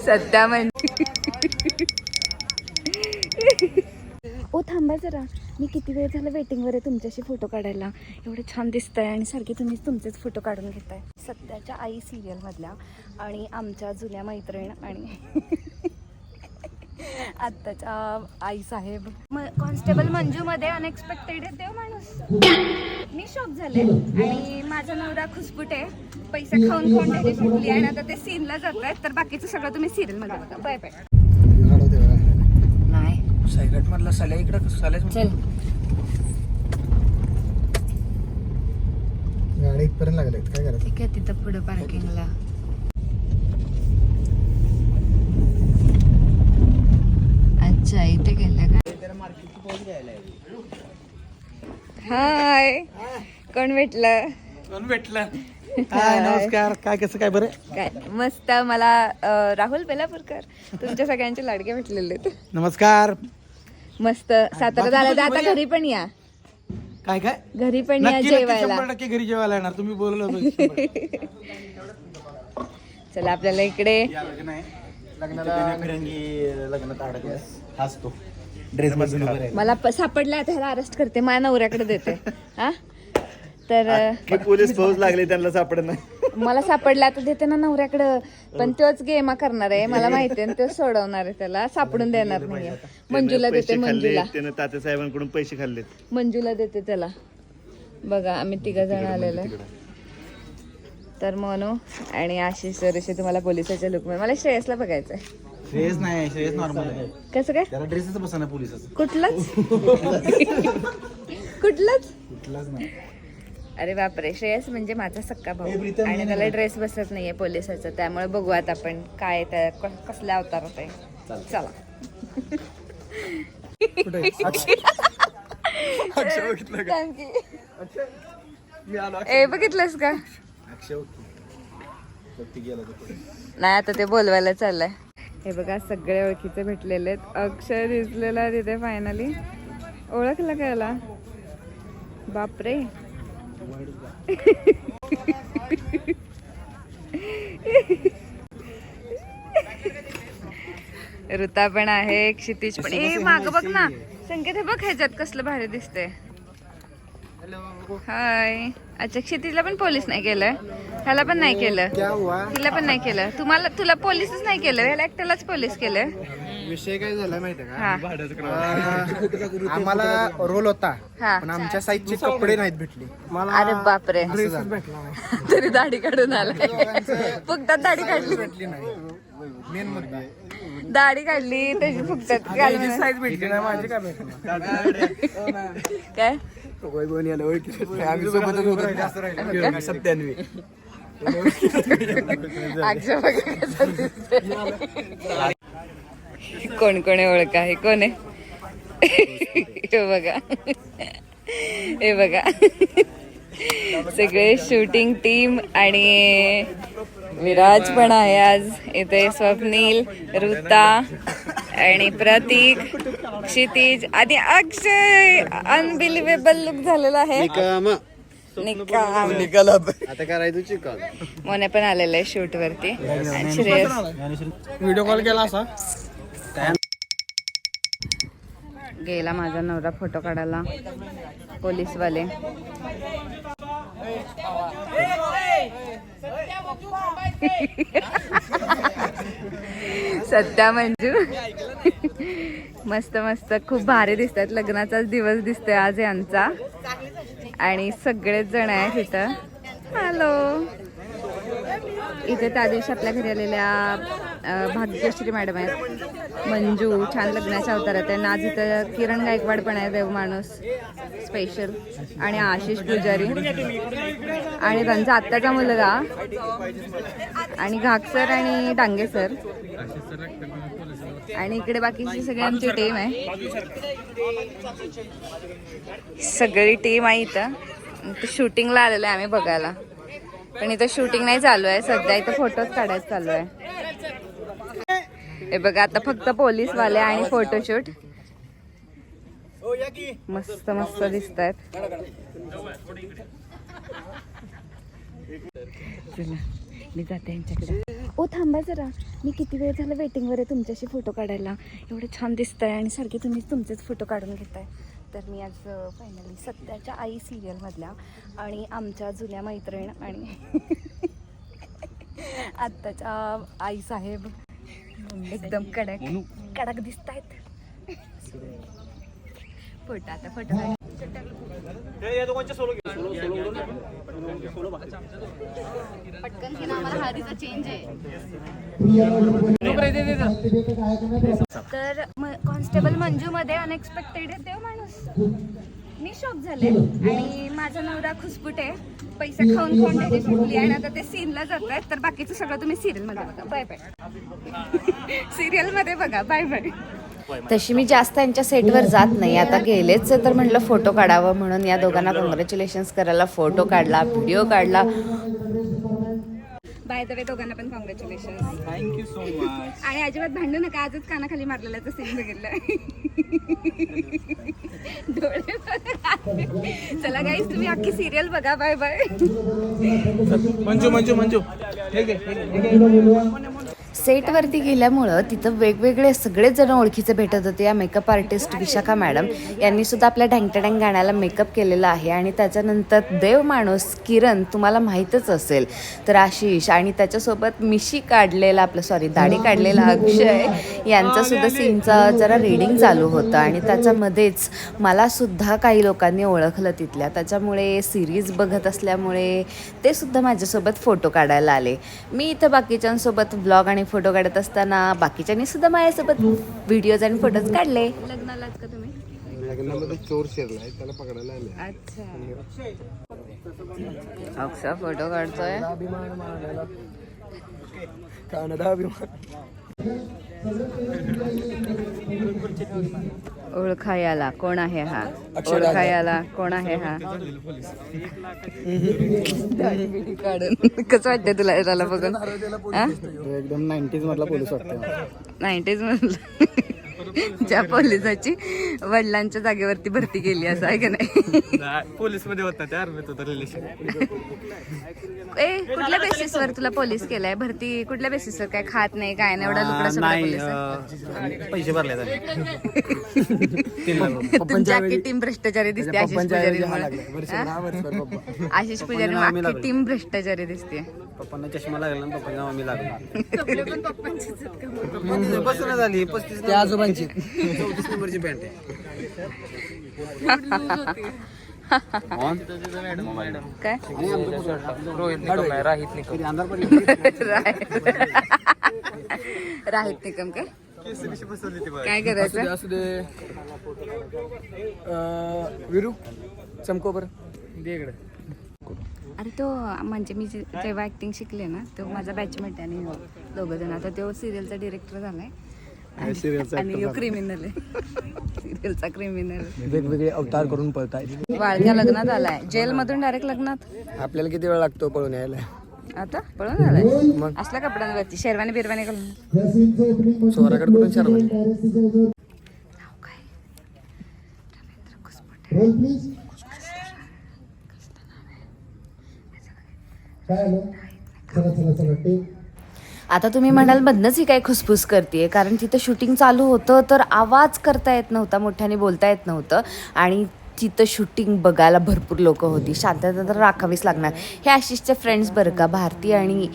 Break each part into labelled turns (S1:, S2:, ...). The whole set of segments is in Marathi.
S1: सध्या म्हणजे ओ थांबा जरा, मी किती वेळ झालं वेटिंगवर आहे तुमच्याशी फोटो काढायला. एवढे छान दिसतंय आणि सारखे तुम्ही तुमचेच फोटो काढून घेताय. सध्याच्या आई सिरियलमधल्या आणि आमच्या जुन्या मैत्रीण आणि आत्ताच्या आई साहेब. कॉन्स्टेबल मंजूमध्ये अनएक्सपेक्टेड आहे देव माणूस. मी शॉक झाले आणि माझा नवरा खुसबुट आहे, पैसे खाऊन खाऊन त्याची सुटली आणि आता ते सीनला जात आहेत. तर बाकीचं सगळं तुम्ही सिरियलमध्ये बघा. Bye bye. नाही
S2: सायकट मधला साल्या इकडं साल्याच
S1: चल
S2: गाडी इथपर्यंत लागले काय करायचं.
S1: ठीक आहे, तिथं पुढं पार्किंगला. अच्छा इथे गेलं का. हाय, कोण भेटलं.
S2: हाय नमस्कार. काय कसं काय बरं.
S1: काय मस्त. मला राहुल बेलापूरकर तुमच्या सगळ्यांचे लाडके भेटलेले.
S2: नमस्कार.
S1: मस्त. सातारा झाला तर आता घरी पण या.
S2: काय काय
S1: घरी पण या जेवायला.
S2: 100% घरी जेवायला येणार. तुम्ही बोलवलं होतं.
S1: चला आपल्याला इकडे
S2: लग्नात अडकल्यास असतो ड्रेस बदलून उभं राहिलं.
S1: मला सापडला त्याला अरेस्ट करते, माझ्या नवऱ्याकडे देते. हा तर
S2: पोलीस फौज लागले त्यांना सापडत नाही.
S1: मला सापडला तर देते ना नवऱ्याकडं. पण तोच गेमा करणार आहे मला माहिती आहे, तोच सोडवणार आहे. त्याला सापडून देणार नाही. मंजूला देते. मंजूला
S3: त्यानं तात्यासाहेबांकडून पैसे खाल्लेत.
S1: मंजूला देते त्याला. बघा आम्ही 3 जण आलेलो आहे. तर मनू आणि आशिष सर तुम्हाला पोलिसाच्या लुकमध्ये. मला श्रेयसला बघायचंय.
S2: श्रेयस नाही, श्रेयस नॉर्मल आहे.
S1: कसं काय.
S2: त्याला ड्रेसच बसना पोलिसाचं.
S1: कुठलंच कुठलंच
S2: कुठलाच नाही.
S1: अरे बापरे. श्रेयस म्हणजे माझा सक्का भाऊ आणि त्याला ड्रेस बसत नाहीये पोलिसाचा. त्यामुळे बघू आता आपण काय त्या कसल्या अवतारात आहे. चला. ए बघितलंस का. नाही आता ते बोलवायला चाललंय. हे बघा सगळे ओळखीचे भेटलेले आहेत. अक्षय दिसलेला तिथे फायनली. ओळखलं का याला. बापरे. ऋता पण आहे, क्षितिज पण. ए माग बघ ना संकेत. हे बघ ह्याच्यात कसलं भारी दिसते. हाय. अच्छा क्षितिजला पण पोलीस नाही केलं, ह्याला पण नाही केलं, तिला पण नाही केलं. तुला पोलीसच नाही केलं, ह्याला एकट्यालाच पोलीस केलं.
S2: विषय काय झाला माहितीये
S1: हा
S2: का. आम्हाला रोल होता
S1: हा.
S2: पण आमच्या साईजचे कपडे नाहीत भेटले.
S1: अरे बापरे.
S2: ड्रेसच भेटला नाही.
S1: तरी दाढी काढून आलाय. फुकटात दाढी काढली.
S2: भेटली नाही. मेन मुद्दा
S1: दाढी काढली त्याची फुकटात घालून.
S2: साईज भेटली नाही माझी. काय भेटणार
S1: काय
S2: आम्ही सोबतच होतो. 97
S1: कोण कोण ओळख आहे. कोण आहे. हे बघा. हे बघा सगळे शूटिंग टीम आणि विराज पण आहे आज इथे. स्वप्नील, ऋता आणि प्रतीक, क्षितिज आणि अक्षय. अनबिलिव्हेबल लुक झालेला आहे.
S3: निकाल आता करायचं चिकन.
S1: मोने पण आलेलं आहे शूट वरती. आणि श्रेयस
S2: व्हिडिओ कॉल केला असा.
S1: गेला माझा नवरा फोटो काढायला. पोलीसवाले. सध्या मंजू मस्त मस्त खूप भारी दिसतात. लग्नाचाच दिवस दिसतोय आज यांचा आणि सगळेच जण आहेत इथं. हॅलो. इथे त्या दिवशी आपल्या घरी आलेल्या भाग्यश्री मॅडम आहेत. मंजू छान लग्नाच्या अवतारात आहे. आज इथं किरण गायकवाड पण आहे, देव माणूस स्पेशल. आणि आशिष पुजारी आणि त्यांचा आत्ताचा मुलगा आणि घाकसर आणि डांगे सर. आणि इकडे बाकीची सगळी आमची टीम आहे. सगळी टीम आहे इथं. शूटिंगला आलेलो आहे आम्ही बघायला. पण इथं शूटिंग नाही चालू आहे सध्या. इथं फोटोज काढायचं चालू आहे. हे बघा आता फक्त पोलीसवाले आणि फोटोशूट. मस्त मस्त दिसत आहेत. चला मी जाते यांच्याकडे. ओ थांबा जरा, मी किती वेळ झालं वेटिंगवर आहे तुमच्याशी फोटो काढायला. एवढं छान दिसतंय आणि सारखे तुम्ही तुमचेच फोटो काढून घेताय. तर मी आज फायनली सत्याच्या आई सिरियलमधल्या आणि आमच्या जुन्या मैत्रीण आणि आत्ताच्या आई साहेब एकदम कडक दिसत आहेत. फोटो आता फोटो पटकन की ना, आम्हाला हळदीचा चेंज आहे. तर कॉन्स्टेबल मंजू मध्ये अनएक्सपेक्टेड आहे देव माणूस. मी शॉक झाले आणि माझा नवरा खुसपुट आहे. पैसा खाऊन खाऊन त्याची सुटली आणि आता ते सीनला जात आहेत. तर बाकीचं सगळं तुम्ही सिरियल मध्ये बघा. Bye bye. सिरियल मध्ये बघा. Bye bye. तशी मी जास्त यांच्या सेटवर जात नाही. आता गेलेच तर म्हटलं फोटो काढावं म्हणून या दोघांना कॉंग्रॅच्युलेशन्स करायला फोटो काढला, व्हिडिओ काढला. बाय द वे दोघांना पण कॉंग्रॅच्युलेशन.
S2: Thank you so much.
S1: आणि अजिबात भांडू नका. आजच कानाखाली मारलेला तर सीन बघितलं. डोळे चला गाईस, तुम्ही अख्खी सिरियल बघा. Bye bye.
S2: मंजू मंजू मंजू
S1: सेटवरती गेल्यामुळं तिथं वेगवेगळे सगळेच जण ओळखीचे भेटत होते. या मेकअप आर्टिस्ट विशाखा मॅडम यांनी सुद्धा आपल्या ढँगटँग गाण्याला मेकअप केलेला आहे. आणि त्याच्यानंतर देव माणूस किरण तुम्हाला माहीतच असेल, तर आशिष आणि त्याच्यासोबत मिशी काढलेला दाढी काढलेला अक्षय यांचं सुद्धा सीनचं जरा रीडिंग चालू होतं. आणि त्याच्यामध्येच मला सुद्धा काही लोकांनी ओळखलं तिथल्या. त्याच्यामुळे सिरीज बघत असल्यामुळे ते सुद्धा माझ्यासोबत फोटो काढायला आले. मी इथं बाकीच्यांसोबत ब्लॉग आणि फोटो काढत असताना बाकीच्यांनी सुद्धा माझ्यासोबत व्हिडिओज आणि फोटोज काढले. लग्नाला का तुम्ही?
S3: लग्नामध्ये चोर शिरलाय, त्याला पकडायला आले.
S1: अच्छा, अक्षा फोटो काढतोय. ओळखायाला कोण आहे हा? ओळखायाला कोण आहे हा? काढून कसं वाटतंय तुला त्याला बघून?
S3: एकदम 90s मधला पोलीस वाटतो.
S1: 90s मधला. ज्या पोलिसाची वडिलांच्या जागेवरती भरती केली असं आहे का नाही?
S2: पोलीस मध्ये होता त्या आर्मीत होता रिलेशन.
S1: कुठल्या बेसिसवर तुला पोलीस केलाय भरती? कुठल्या बेसिसवर? काय खात नाही काय नाही एवढा लुकडा सगळा पोलीस?
S2: पैसे भरले
S1: तुमच्या अख्खी टीम भ्रष्टाचारी दिसते. आशिष पुजारी आशिष पुजारी अख्खी टीम भ्रष्टाचारी दिसते.
S2: पप्पांना चष्मा लागला ना, पप्पांना आम्ही लागलो. बसून झाली 35 त्या आजोबांची 34 नंबरची पॅन्ट आहे.
S1: काय राहित निकम काय काय करायचं?
S2: असू दे विरू चमको बरं दे इकडे.
S1: अरे तो म्हणजे मी जेव्हा ऍक्टिंग शिकले ना, तो माझा बॅचमेट आहे. आणि दोघं जण आता तो सिरियलचा डिरेक्टर झालाय आणि क्रिमिनल आहे. सिरियलचा क्रिमिनल.
S2: वेगवेगळे अवतार करून पळतायत.
S1: वाळक्या लग्नात आलाय. जेल मधून डायरेक्ट लग्नात.
S2: आपल्याला किती वेळ लागतो पळून यायला?
S1: आता पळून आलाय असल्या कपड्यांवरती शेरवानी बिरवानी घालून.
S2: चोराकडे कुठून शेरवानी?
S1: काय रवींद्र खुसपुटे. आता तुम्ही म्हणाल मधनच ही काय खुसफुस करते, कारण तिथं शूटिंग चालू होतं तर आवाज करता येत नव्हता, मोठ्याने बोलता येत नव्हतं. आणि तिथं शूटिंग बघायला भरपूर लोक होती. शांतता तर राखावीच लागणार. हे आशिषचे फ्रेंड्स बरं का, भारती आणि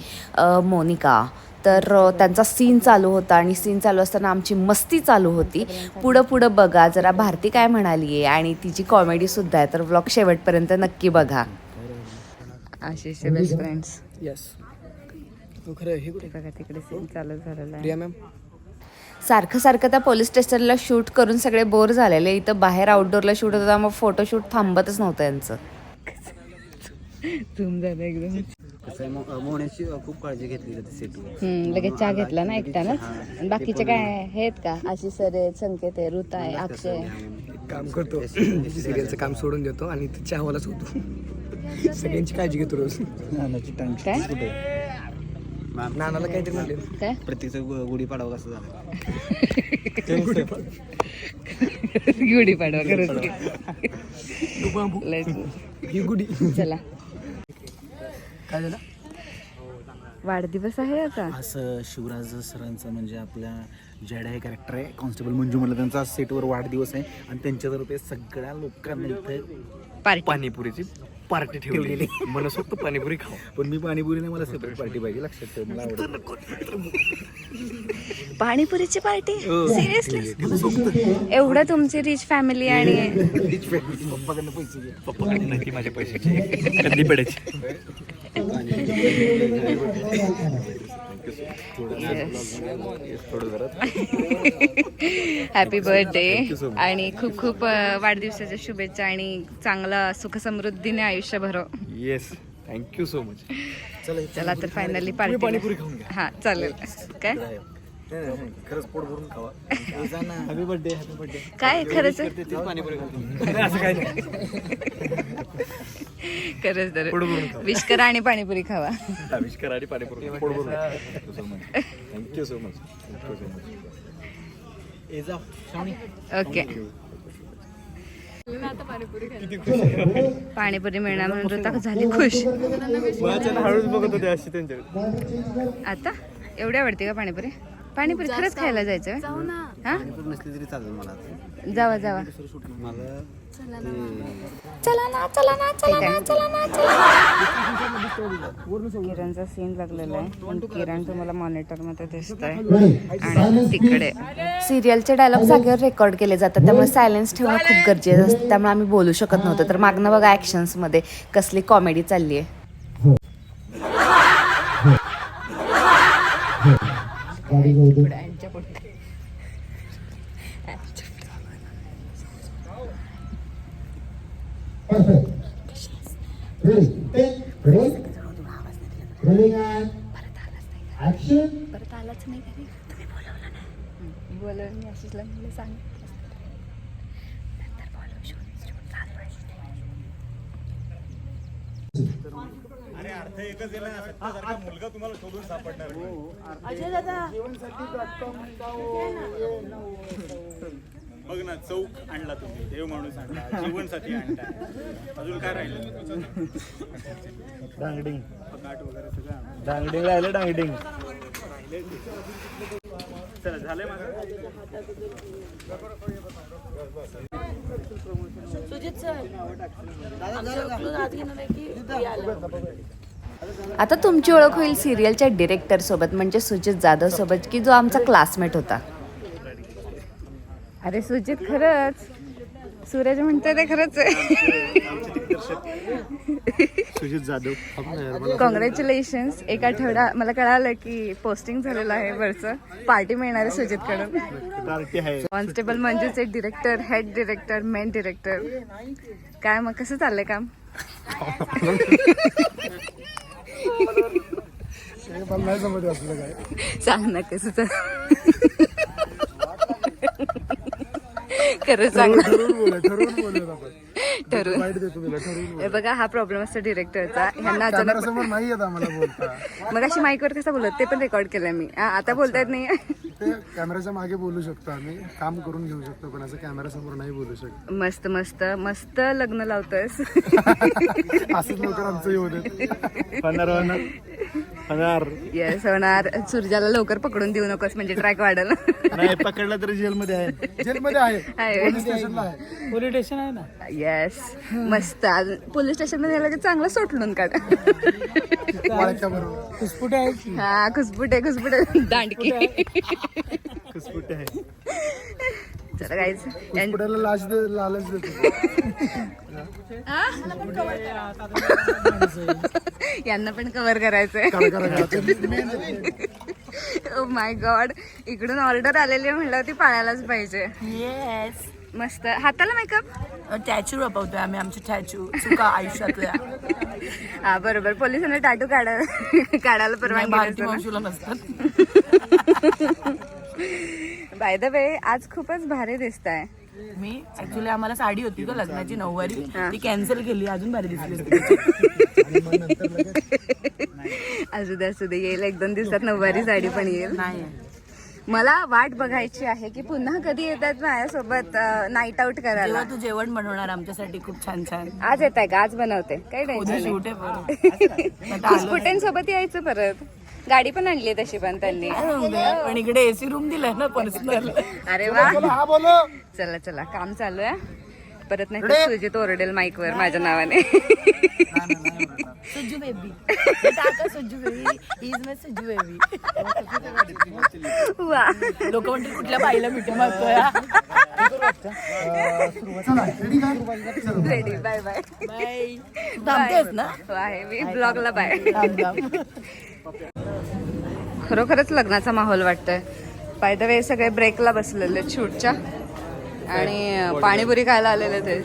S1: मोनिका. तर त्यांचा सीन चालू होता आणि सीन चालू असताना आमची मस्ती चालू होती. पुढं बघा जरा भारती काय म्हणाली आहे आणि तिची कॉमेडीसुद्धा आहे. तर व्लॉग शेवटपर्यंत नक्की बघा. आशिषचे बेस्ट फ्रेंड्स.
S2: यस खरं हे कुठे
S1: बघा तिकडे सीन चालू झालेला आहे.
S2: प्रिया मॅम
S1: सारखं त्या पोलीस स्टेशनला शूट करून सगळे बोर झालेले. इथं बाहेर आउटडोअरला शूट होतं, मग फोटोशूट थांबतच नव्हतं यांचं. झूम झालं एकदम.
S2: मोहण्याची खूप काळजी घेतली जाते सेटवर.
S1: लगेच चहा घेतला ना एकट्यानंच. आणि बाकीचे काय आहेत का? आशिष सर आहे, संकेत आहे, ऋता आहे, अक्षय आहे.
S2: काम करतो सिरियलचं काम सोडून देतो आणि चहावालाच होतो. सगळ्यांची काळजी घेतो रोज.
S1: काय
S2: नानाला काहीतरी म्हणले
S1: काय
S2: प्रत्येक गुढी पाडावं कसं झालं.
S1: गुढी पाडवा खरंच
S2: ही गुढी.
S1: चला
S3: काय झालं
S1: वाढदिवस आहे आता.
S3: असं शिवराज सरांचं म्हणजे आपल्या जॅडा हे कॅरेक्टर आहे कॉन्स्टेबल मंजू म्हणलं त्यांचा सेटवर वाढदिवस आहे आणि त्यांच्यातर्फे सगळ्या लोकांना इथे
S1: पार्टी
S2: पाणीपुरीची पार्टी ठेवलेली. मला फक्त पाणीपुरी खाऊ.
S3: पण मी पाणीपुरी नाही मला सेपरेट पार्टी पाहिजे लक्षात ठेव मला आवडतं.
S1: पाणीपुरीची पार्टी सिरियसली एवढं तुमची रिच फॅमिली आणि
S3: पप्पाकडनं पैसे घे.
S2: पप्पाकडे नाही ती माझ्या पैशाची कधी पडायची.
S1: हॅपी बर्थडे आणि खूप खूप वाढदिवसाच्या शुभेच्छा आणि चांगला सुख समृद्धीने आयुष्य भरो.
S2: Yes thank you so much.
S1: चला तर फायनली पार्टी.
S2: पाणीपुरी खाऊन घ्या.
S1: हा चालेल. काय
S3: खरंच पोट भरून खावा. Happy birthday happy birthday.
S1: काय खरंच
S2: पाणीपुरी खाऊ. असं काय नाही.
S1: खरंच तर विश करा आणि पाणीपुरी खावा.
S2: आविष्कार आणि पाणीपुरी पोट भरून. Thank you so much. Thank you so much. ए जा श्रावणी.
S1: ओके. पाणीपुरी मिळणार म्हणून ऋता झाली खुश.
S2: हळूच बघत होते अशी त्यांच्याकडे.
S1: आता एवढी आवडते का पाणीपुरी? पाणीपुरी खरंच खायला जायचं हा?
S3: नसली तरी चालेल मला.
S1: जावा जावा.
S3: मला
S1: किरणचा सीन लागलेला आहे पण किरण तुम्हाला मॉनिटर मध्ये दिसतोय आणि तिकडे सिरियलचे डायलॉग जागेवर रेकॉर्ड केले जातात त्यामुळे सायलेन्स ठेवणं खूप गरजेचं असतं. त्यामुळे आम्ही बोलू शकत नव्हतो. तर मागणं बघा ऍक्शन्स मध्ये कसली कॉमेडी चालली आहे. परत आलाच नाही घरी. तुम्ही बोलवलं नाही. बोलवलं मी आशिषला म्हणलं सांग नंतर बोलव.
S4: बघ ना चौक आणला तुम्ही देव माणूस आणला जीवनसाथी आणला अजून काय राहिलं
S3: डांगडिंग
S4: काट वगैरे सगळं आणलं.
S3: डांगडिंग राहिलं डांगडिंग.
S4: चला झालंय माझं.
S1: आता तुमची ओळख होईल सिरियलच्या डिरेक्टर सोबत म्हणजे सुजित जाधव सोबत की जो आमचा क्लासमेट होता. अरे सुजित खरंच सूरज म्हणते ते खरंच आहे.
S3: सुजित जाधव
S1: कॉंग्रॅच्युलेशन्स. एक आठवडा मला कळालं की पोस्टिंग झालेलं आहे वरचं. पार्टी मिळणार आहे सुजित कडून.
S3: पार्टी आहे.
S1: कॉन्स्टेबल मंजूचे director head director main director. काय मग कसं चाललंय काम?
S3: मला नाही समजलं असलं काय.
S1: सांग ना कसं चाल. खरं सांग ना. ठरवून हे बघा हा प्रॉब्लेम असतो डिरेक्टरचा. ह्यांना अचानक
S3: समोर नाही येत आम्हाला बोलता.
S1: मग अशी माईकवर कसं बोलत ते पण रेकॉर्ड केलंय मी. आता बोलता येत नाही.
S3: ते कॅमेऱ्याच्या मागे बोलू शकतो आम्ही काम करून घेऊ शकतो पण असं कॅमेरा समोर नाही बोलू शकतो.
S1: मस्त मस्त मस्त लग्न लावतोयस.
S3: असंच लवकर आमचं येऊ दे.
S1: येस होणार. सूर्जाला लवकर पकडून देऊ नकोस म्हणजे ट्रॅक वाढेल.
S3: नाही पकडला तरी जेलमध्ये आहे. जेलमध्ये आहे. पोलीस स्टेशनला आहे.
S4: पोलीस स्टेशन आहे ना.
S1: येस मस्त. पोलीस स्टेशन मध्ये गेलं की चांगलं सोटलून काढ.
S3: बरोबर
S4: खुसपुटे आहे.
S1: हा खुसपुटे खुसपुटे दांडकी.
S3: खुसपुटे आहे.
S1: चला गाईज
S3: खुसपुट्याला लालच देतो.
S1: यांना पण कव्हर करायचंय. Oh my God. इकडून ऑर्डर आलेली म्हणलं ती पाळायलाच पाहिजे.
S5: येस
S1: मस्त. हाताला मेकअप
S5: टॅचू रपवतोय आम्ही आमचे टॅचू चुका आयुष्यातल्या.
S1: हा बरोबर. पोलिसांना टॅटू काढायला परवानगी
S5: भारती
S1: नसते
S5: मावशीला नसतात.
S1: ना. बाय द वे आज खूपच भारी दिसताय.
S5: मी ऍक्च्युली आम्हाला साडी होती का लग्नाची 9 वारी ती कॅन्सल केली. अजून भारी दिसली असती.
S1: असू दे येईल. 1-2 दिवसात 9 वारी साडी पण येईल.
S5: नाही
S1: मला वाट बघायची आहे की पुन्हा कधी येतात माझ्यासोबत नाईट आउट करायला.
S5: जेव्हा तू जेवण बनवणार आमच्यासाठी खूप छान छान.
S1: आज येत आहे का? आज बनवते, काही
S5: उद्या
S1: टेन्शन
S5: शूट आहे परत.
S1: कुस्पुटेंसोबत यायचं परत. गाडी पण आणली तशी पण त्यांनी.
S5: पण इकडे एसी रूम दिलाय ना पर्सनल.
S1: अरे वा, चला चला काम चालू आहे. परत नाही तर सुजित ओरडेल माईक वर माझ्या नावाने.
S5: सुजू बेबी टाका, Suju baby is my Suju baby.
S1: वा,
S5: लोक म्हणतील कुठल्या बाईला मिठू मागतोय.
S1: Ready, bye bye.
S5: बाय. थांबतेस ना?
S1: हो आहे मी ब्लॉगला बाय.
S5: थांब थांब.
S1: खरोखरच लग्नाचा माहोल वाटतोय. बाय द वे सगळे ब्रेकला बसलेले शूटच्या आणि पाणीपुरी खायला आलेले ते.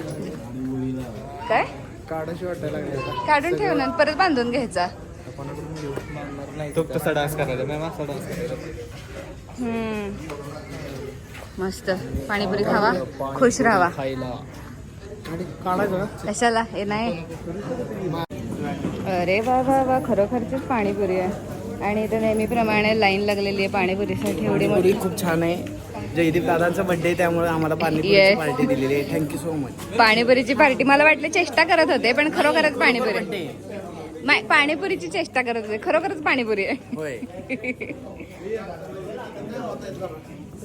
S1: काय काढून ठेवून परत बांधून घ्यायचा.
S2: तो तसा डान्स करायचा, मॅम असा डान्स करायचा.
S1: मस्त पाणीपुरी खावा, खुश राहावा. कशाला हे नाही. अरे वा वा वा, खरोखरचीच पाणीपुरी आहे. आणि इथे नेहमीप्रमाणे लाईन लागलेली आहे पाणीपुरीसाठी. एवढी मोठी.
S2: खूप छान आहे. जयदीप दादांचा बर्थडे त्यामुळे आम्हाला
S1: Yes.
S2: पार्टी दिलेली आहे. Thank you so much.
S1: पाणीपुरीची पार्टी. मला वाटलं चेष्टा करत होते पण खरोखरच पाणीपुरी. पाणीपुरीची चेष्टा करत होते, खरोखरच पाणीपुरी आहे.
S2: होय.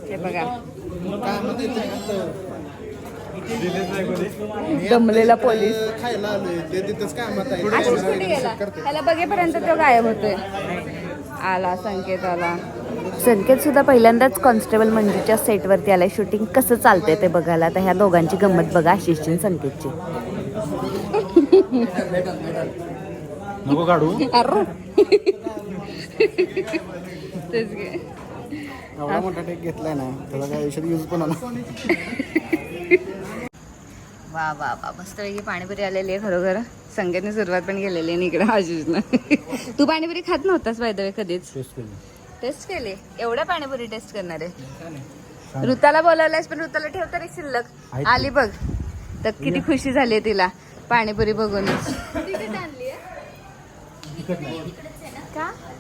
S1: हे बघा, दमलेला पोलीस. आशिष कुठे गेला? त्याला बघेपर्यंत तो गायब होतोय. आला संकेत, आला संकेत सुद्धा पहिल्यांदाच कॉन्स्टेबल मंजूच्या सेटवरती आलाय. शूटिंग कसं चालतंय ते बघायला. तर ह्या दोघांची गंमत बघा, आशिषची संकेतची.
S3: नको काढू.
S1: तेच घे.
S2: एवढा मोठा टेक घेतलाय ना, थोडा काय आयुष्यात यूज पण आला.
S1: वा वा वा, मस्तपैकी पाणीपुरी आलेली आहे. खरोखर संकेतने सुरुवात पण केलेली आहे इकडे आशिषनं. तू पाणीपुरी खात नव्हतास बाय द वे कधीच? टेस्ट केली? एवढ्या पाणीपुरी टेस्ट करणार आहे? ऋताला बोलावलंयस पण ऋताला ठेव तरी शिल्लक. आली बघ तर किती खुशी झाली आहे तिला पाणीपुरी बघूनच.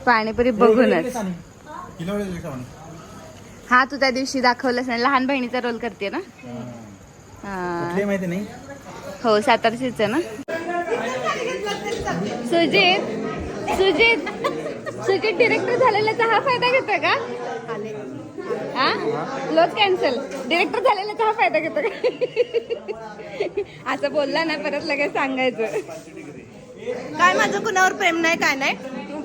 S1: पाणीपुरी बघूनच. हा, तू त्या दिवशी दाखवलंस ना, लहान बहिणीचा रोल करते ना. हा
S3: माहिती नाही.
S1: हो, सातारचीच आहे ना. सुजित सुजित सुजित डिरेक्टर झालेल्याचा हा फायदा घेतोय का? हा, क्लोज कॅन्सल. डिरेक्टर झालेल्याचा हा फायदा घेतो का? असं बोलला ना परत लगेच सांगायचं.
S5: काय माझं कुणावर प्रेम नाही, काय नाही.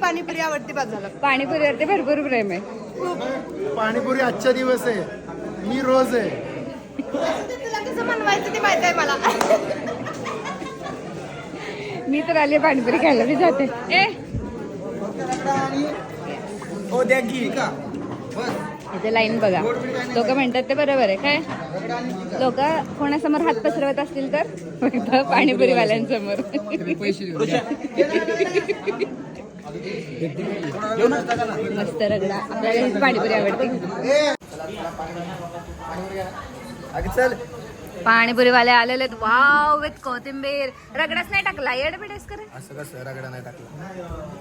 S5: पाणीपुरी आवडते बाजूला.
S1: पाणीपुरीवरती भरपूर प्रेम आहे.
S2: पाणीपुरी आजचा दिवस आहे, मी रोज आहे.
S5: तुला कसं बनवायचं ते माहित आहे मला.
S1: मी तर आली पाणीपुरी खायला, मी जाते.
S2: हो द्या की का.
S1: इथे लाईन बघा. लोक म्हणतात ते बरोबर आहे. काय लोक कोणासमोर हात पसरवत असतील तर पाणीपुरीवाल्यांसमोर. मस्त रगडा. आपल्याला हीच पाणीपुरी आवडते. पाणीपुरीवाले आलेले आहेत. वाव, विथ कोथिंबीर. रगडाच नाही टाकला. येड बिडेस करे.
S2: असं कसं रगडा नाही टाकला?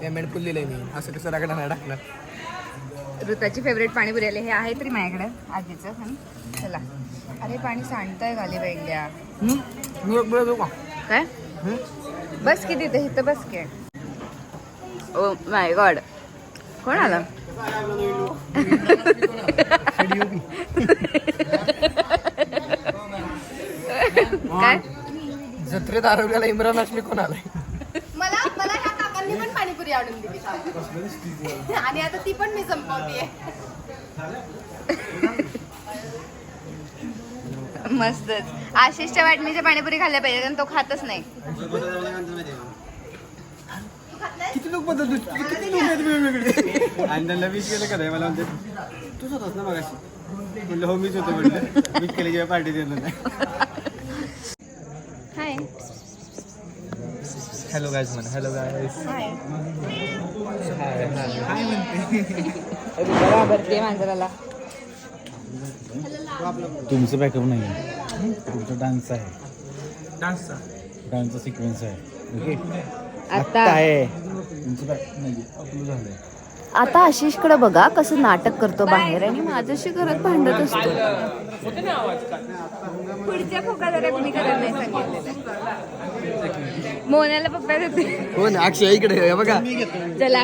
S2: पेमेंट फुललेलं आहे मी. असं कसं रगडा नाही टाकणार?
S1: ऋताची फेवरेट पाणीपुरी आली. हे आहे तरी माझ्याकडे आधीचं. चला. अरे पाणी सांडतंय खाली वेगळ्या. काय बस की तिथे, इथं बस की. ओ माय गॉड, कोण आला? काय
S2: जत्रेत आरोग्याला इम्रान हाशमी कोण आलाय?
S6: मला ह्या काकांनी पण पाणीपुरी आणून दिली आणि आता ती पण मी संपवतीये.
S1: मस्तच. आशिषच्या वाटणीच्या पाणीपुरी खाल्ल्या पाहिजे कारण तो खातच नाही.
S2: किती लोक बदलतो, किती लोक आहेत वेगवेगळे. आणि त्यांना विश केलं का मला म्हणते तूच होतास ना मगाशी? म्हणलं हो मीच होतो. म्हणलं विश केली जेव्हा पार्टी देणार नाही.
S1: हाय.
S2: हॅलो गाईज म्हणा. Hello guys.
S1: भरते मांजराला.
S3: तुमचं बॅकअप नाही आहे, तुमचा डान्स आहे. डान्सचा सिक्वेन्स आहे. ओके,
S1: आता
S3: आहे तुमचं बॅक नाही अपलोड झालंय.
S1: आता आशिषकडे बघा कसं नाटक करतो बाहेर आणि माझ्याशी घरात भांडत असतो. पुढच्या फोकाला मी करायला नाही सांगितलेलं. मोनाला पप्पा देते.
S2: हो ना अक्षय इकडे बघा.
S1: चला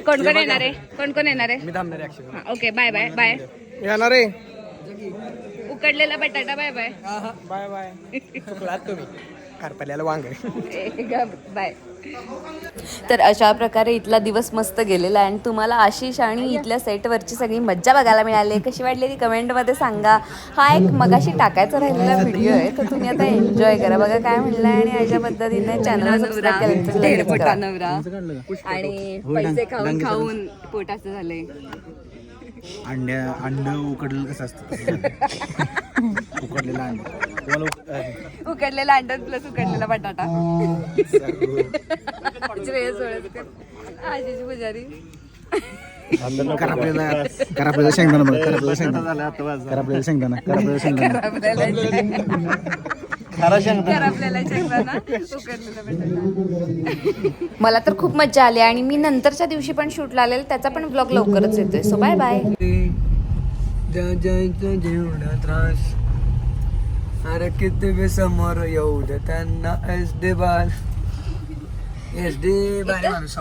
S1: कोण कोण येणार आहे? कोण कोण येणार आहे?
S2: मी थांबणार आहे Akshay.
S1: Okay bye bye bye.
S2: येणार आहे.
S1: उकडलेला बटाटा बाय बाय.
S2: Bye bye. चुकलात तुम्ही. कारपल्याला वांग.
S1: बाय. तर अशा प्रकारे इथला दिवस मस्त गेलेला आहे आणि तुम्हाला आशिष आणि इथल्या सेटवरची सगळी मज्जा बघायला मिळाली. कशी वाटली ती कमेंटमध्ये सांगा. हा एक मगाशी टाकायचा राहिलेला व्हिडिओ आहे तर तुम्ही आता एन्जॉय करा. बघा काय म्हणलं आणि अशा पद्धतीने चॅनल सबस्क्राईब केलं नवरा आणि पैसे खाऊन खाऊन पोटाचं झालंय.
S3: अंड उकडलेलं कसं असतं उकडलेलं अंड
S1: उकडलेला अंडा प्लस उकडलेला बटाटा. श्रेयस ओळखकर, आशिष पुजारी.
S3: करापलेला शेंगदाणा बघ. करापलेला शेंगदाणा
S1: मला तर खूप मजा आली आणि मी नंतरच्या दिवशी पण शूटला आलेलं त्याचा पण ब्लॉग लवकरच येतोय. So bye bye.
S2: त्रास अरे किती बी समोर येऊ दे त्यांना SD बाल माणूस